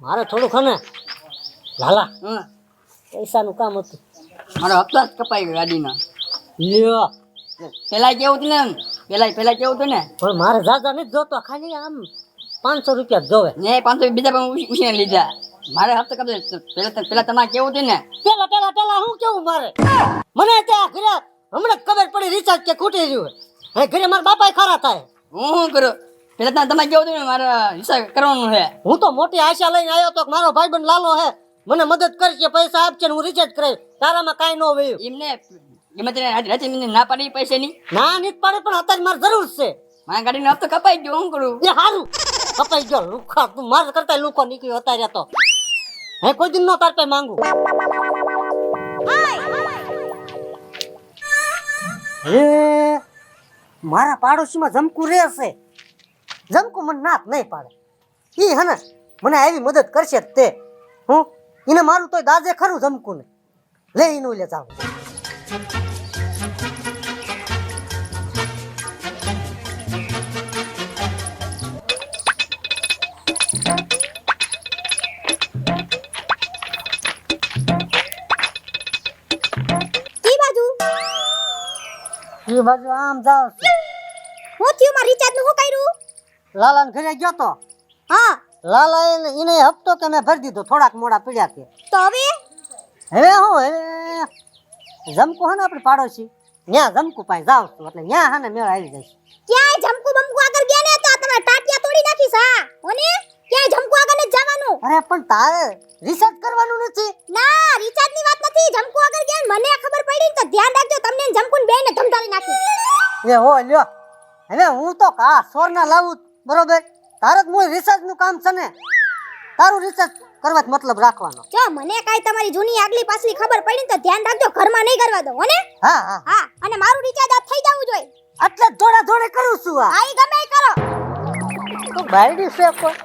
મારે થોડું ખને લાલા પૈસાનું કામ હતું. મારો હપ્તા જ કપાઈ ગયો ગાડીના. લ્યો પેલા કેવું હતું ને પેલા કેવું હતું ને પણ મારે જાજા નથી જોતો, ખાલી આમ 500 રૂપિયા જ જોવે. ને 500 બીજા પણ ઉછીને લીધા. મારે હપ્તા કપાઈ પેલા તમારે કેવું હતું ને પેલા હું કેવું મારે મને ત્યાં ઘરે હમણાં જ ખબર પડી રિચાર્જ કે ખૂટી રહ્યું હે ઘરે મારા બાપા ખરા થાય. હું શું કરું? પેલા તમારે કેવું હતું ને મારે હિસાબ કરવાનું છે. હું તો મોટી આશા લઈને આવ્યો તો મારો ભાઈબંધ લાલો હે મને મદદ કરશે, પૈસા આપશે ને હું રિચાર્જ કરાવી. તારામાં કાંઈ ન વયું એમને એમાં રાતે મને ના પાડી પૈસાની ના નીત પાડે, પણ અત્યારે મારે જરૂર છે. મારા ગાડીનો હપ્તો કપાઈ ગયો. શું કરું? એ હારું કપાઈ ગયો. લુખા તું માર કરતા લુખો નીકળ્યો અત્યારે તો. હે કોઈ દિન નો તાર પે માંગુ. હે મારા પાડોશીમાં જમકુ રહેશે. જમકુ મને નાક નહીં પાડે. ઈ હે ને મને આવી મદદ કરશે જ તે. હું એને મારું તોય દાજે ખરું જમકુ ને લે ઈનું લે જાવ. ઈ બાજુ આમ જાવ છું. હું થયું માં રિચાર્જ નું હું કર્યું? લાલાને ઘરે ગયો તો. હા લાલા એને હપ્તો કે મેં ભરી દીધો, થોડાક મોડા પડ્યા કે. તો હવે હવે હું હવે જમકુ હે ને આપણે પાડોશી ન્યા જમકુ પાસે જાવ છું, એટલે ન્યા હે ને મેળ આવી જશે. ક્યાંય જમકુ બમકુ આગળ ગયા ને તો તમે ટાટિયા તોડી નાખીશ. હા ઓને ક્યાંય જમકુ આગળ ન જવાનું. અરે પણ તારે રિસર્ચ કરવાનું નથી. ના રિચાર્જ ની વાત નથી. જમકુ આગળ ગયા ને મને ખબર પડી ને તો ધ્યાન રાખજો, તમને જમકુ ને બેને ધમધારી નાખી. એ હો લ્યો હવે હું તો કા સોરના લાવું બરોબર. તારે જ મોય રિસર્ચ નું કામ છે ને, તારું રિસર્ચ કરવા જ મતલબ રાખવાનો. જો મને કાઈ તમારી જૂની આગલી પાછલી ખબર પડી ને તો ધ્યાન રાખજો, ઘરમાં નહીં કરવા દો હોને. હા હા હા અને મારું રિચાર્જ આ થઈ જવું જોઈએ. એટલે જોડે જોડે કરું છું. આ આઈ ગમે એ કરો. તું બાયડી છે કોઈ